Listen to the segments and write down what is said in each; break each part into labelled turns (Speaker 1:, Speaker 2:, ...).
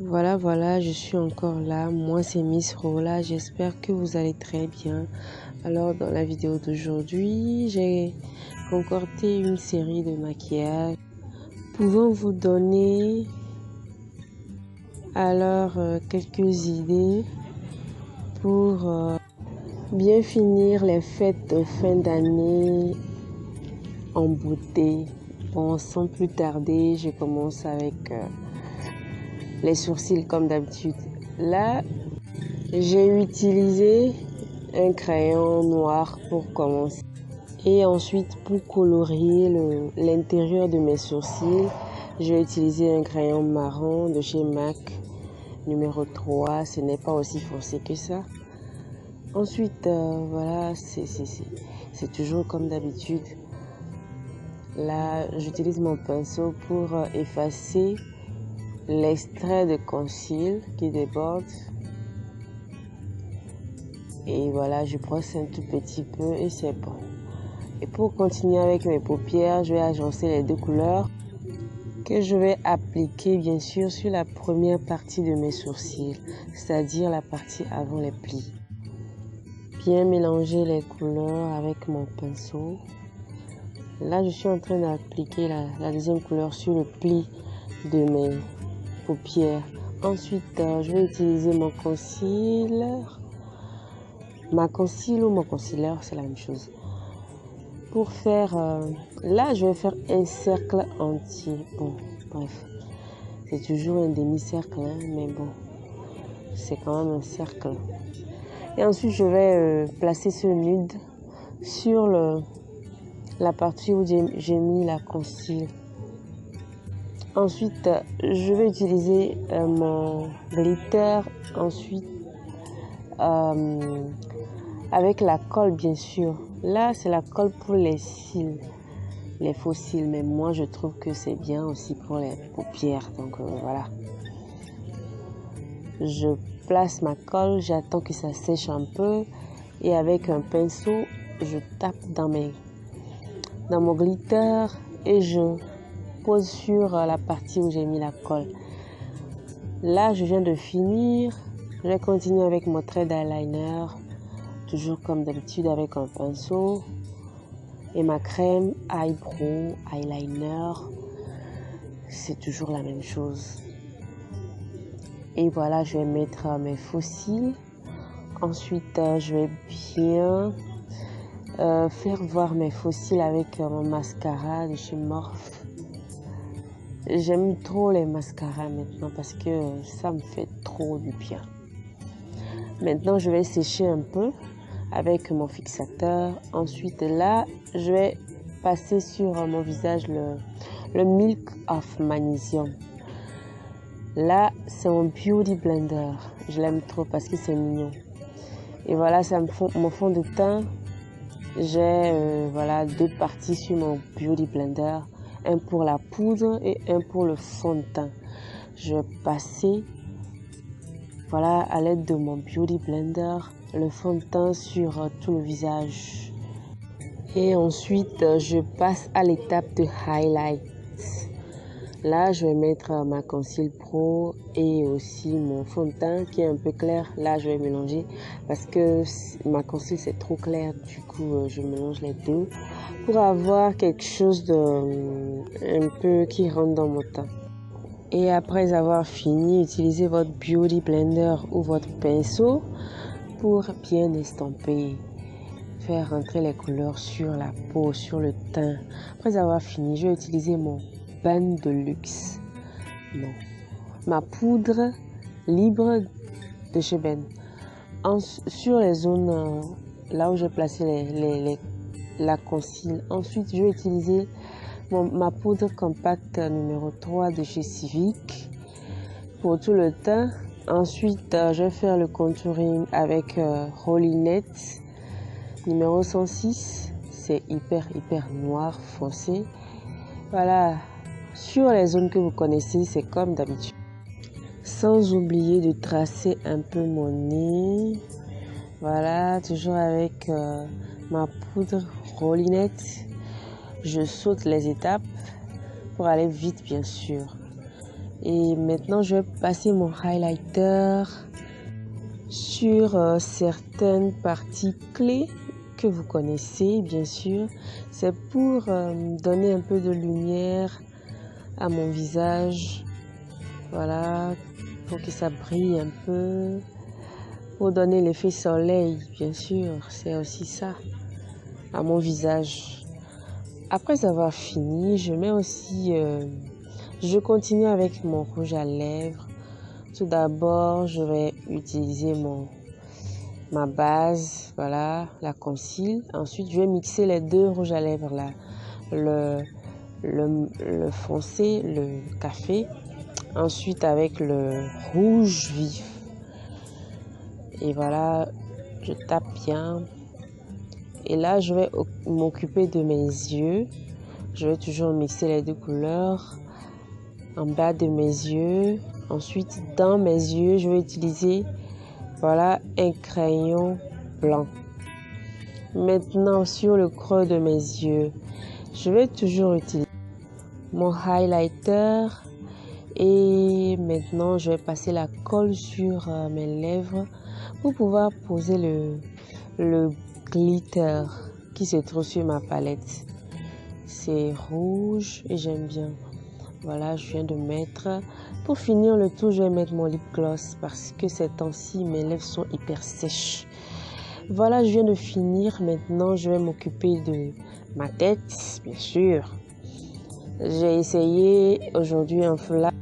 Speaker 1: Voilà, je suis encore là. Moi, c'est Miss Rola. J'espère que vous allez très bien. Alors, dans la vidéo d'aujourd'hui, j'ai concocté une série de maquillages pouvant vous donner alors quelques idées pour bien finir les fêtes de fin d'année en beauté. Bon, sans plus tarder, je commence avec les sourcils comme d'habitude. Là, j'ai utilisé un crayon noir pour commencer. Et ensuite, pour colorier l'intérieur de mes sourcils, je vais utiliser un crayon marron de chez MAC numéro 3. Ce n'est pas aussi foncé que ça. Ensuite, voilà, c'est toujours comme d'habitude. Là, j'utilise mon pinceau pour effacer l'extrait de conceal qui déborde. Et voilà, je brosse un tout petit peu et c'est bon. Et pour continuer avec mes paupières, je vais agencer les deux couleurs que je vais appliquer bien sûr sur la première partie de mes sourcils, c'est-à-dire la partie avant les plis. Bien mélanger les couleurs avec mon pinceau. Là, je suis en train d'appliquer la deuxième couleur sur le pli de mes paupières. Ensuite, je vais utiliser mon concealer. Ma concealer ou mon concealer, c'est la même chose. Pour faire, là, je vais faire un cercle entier. Bon, bref, c'est toujours un demi-cercle, hein, mais bon, c'est quand même un cercle. Et ensuite, je vais placer ce nude sur la partie où j'ai mis la concealer. Ensuite, je vais utiliser mon glitter. Ensuite, avec la colle, bien sûr. Là, c'est la colle pour les cils, les faux cils. Mais moi, je trouve que c'est bien aussi pour les paupières. Donc, voilà. Je place ma colle, j'attends que ça sèche un peu. Et avec un pinceau, je tape dans mon glitter et je pose sur la partie où j'ai mis la colle. Là, je viens de finir. Je vais continuer avec mon trait d'eyeliner. Toujours comme d'habitude avec un pinceau. Et ma crème eyebrow, eyeliner. C'est toujours la même chose. Et voilà, je vais mettre mes faux cils. Ensuite, je vais bien faire voir mes faux cils avec mon mascara de chez Morphe. J'aime trop les mascaras maintenant parce que ça me fait trop du bien. Maintenant, je vais sécher un peu avec mon fixateur. Ensuite, là, je vais passer sur mon visage le Milk of Magnesium. Là, c'est mon Beauty Blender. Je l'aime trop parce que c'est mignon. Et voilà, c'est mon fond de teint. J'ai voilà, deux parties sur mon Beauty Blender. Un pour la poudre et un pour le fond de teint. Je vais passer, voilà, à l'aide de mon Beauty Blender, le fond de teint sur tout le visage. Et ensuite, je passe à l'étape de highlight. Là, je vais mettre ma Conceal Pro et aussi mon fond de teint qui est un peu clair. Là, je vais mélanger parce que ma conceal c'est trop clair. Du coup, je mélange les deux pour avoir quelque chose de un peu qui rentre dans mon teint. Et après avoir fini, utilisez votre Beauty Blender ou votre pinceau pour bien estomper. Faire rentrer les couleurs sur la peau, sur le teint. Après avoir fini, je vais utiliser mon Ban de luxe. Non. Ma poudre libre de chez Ben. Sur les zones là où j'ai placé la conceal. Ensuite, je vais utiliser ma poudre compacte numéro 3 de chez Civic pour tout le teint. Ensuite, je vais faire le contouring avec Holinett numéro 106. C'est hyper noir foncé. Voilà. Sur les zones que vous connaissez, c'est comme d'habitude. Sans oublier de tracer un peu mon nez. Voilà, toujours avec ma poudre Holinett. Je saute les étapes pour aller vite, bien sûr. Et maintenant, je vais passer mon highlighter sur certaines parties clés que vous connaissez, bien sûr. C'est pour donner un peu de lumière à mon visage. Voilà, pour que ça brille un peu. Pour donner l'effet soleil, bien sûr. C'est aussi ça, à mon visage. Après avoir fini, je mets aussi... je continue avec mon rouge à lèvres. Tout d'abord, je vais utiliser ma base, voilà, la conceal. Ensuite, je vais mixer les deux rouges à lèvres là, le foncé, le café. Ensuite, avec le rouge vif. Et voilà, je tape bien. Et là, je vais m'occuper de mes yeux. Je vais toujours mixer les deux couleurs en bas de mes yeux. Ensuite, dans mes yeux, je vais utiliser, voilà, un crayon blanc. Maintenant, sur le creux de mes yeux, je vais toujours utiliser mon highlighter. Et maintenant, je vais passer la colle sur mes lèvres pour pouvoir poser le glitter qui se trouve sur ma palette. C'est rouge et j'aime bien. Voilà, je viens de mettre. Pour finir le tout, je vais mettre mon lip gloss parce que ces temps-ci, mes lèvres sont hyper sèches. Voilà, je viens de finir. Maintenant, je vais m'occuper de ma tête, bien sûr. J'ai essayé aujourd'hui un foulard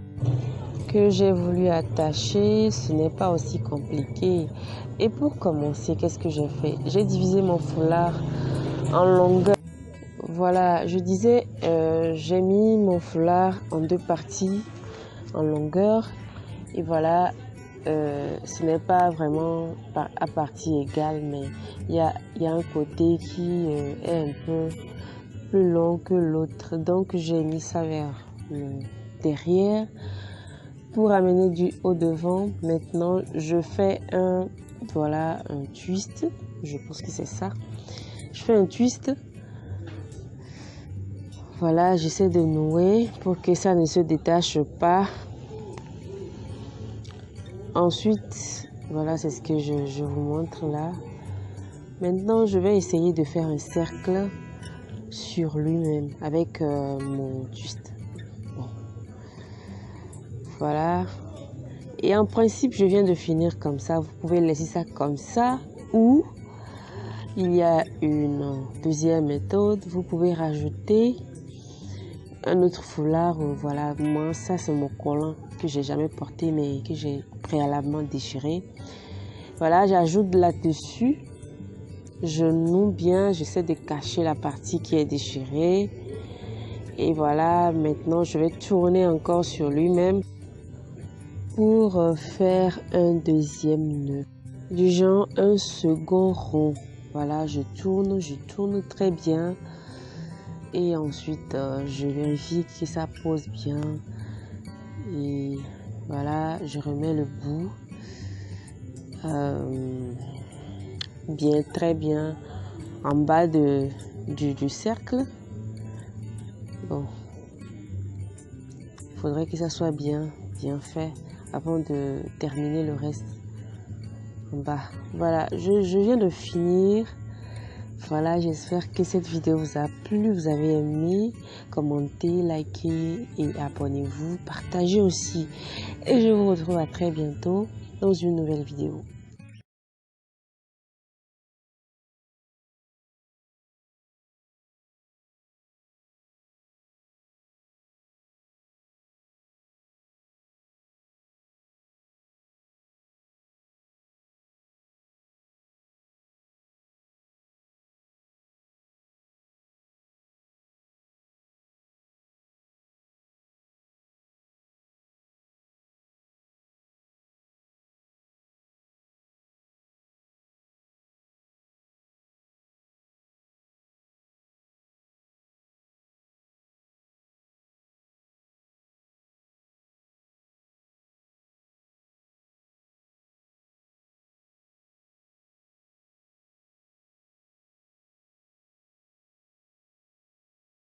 Speaker 1: que j'ai voulu attacher. Ce n'est pas aussi compliqué. Et pour commencer, qu'est-ce que j'ai fait? J'ai divisé mon foulard en longueur. Voilà, je disais, j'ai mis mon foulard en deux parties en longueur. Et voilà, ce n'est pas vraiment à partie égale, mais il y a un côté qui est un peu plus long que l'autre. Donc, j'ai mis ça vers le derrière pour amener du haut devant. Maintenant, je fais un twist. Je pense que c'est ça. Je fais un twist. Voilà, j'essaie de nouer pour que ça ne se détache pas. Ensuite, voilà, c'est ce que je vous montre là. Maintenant, je vais essayer de faire un cercle sur lui-même avec mon twist. Bon. Voilà. Et en principe, je viens de finir comme ça. Vous pouvez laisser ça comme ça ou il y a une deuxième méthode. Vous pouvez rajouter un autre foulard. Voilà, moi, ça c'est mon collant que j'ai jamais porté mais que j'ai préalablement déchiré. Voilà, j'ajoute là-dessus. Je noue bien, j'essaie de cacher la partie qui est déchirée. Et voilà, maintenant je vais tourner encore sur lui-même pour faire un deuxième nœud. Du genre un second rond. Voilà, je tourne très bien. Et ensuite, je vérifie que ça pose bien. Et voilà, je remets le bout. Bien, très bien en bas du cercle. Bon, il faudrait que ça soit bien fait avant de terminer le reste en bas. Voilà, je viens de finir. Voilà, j'espère que cette vidéo vous a plu, vous avez aimé. Commentez, likez et abonnez-vous. Partagez aussi. Et je vous retrouve à très bientôt dans une nouvelle vidéo.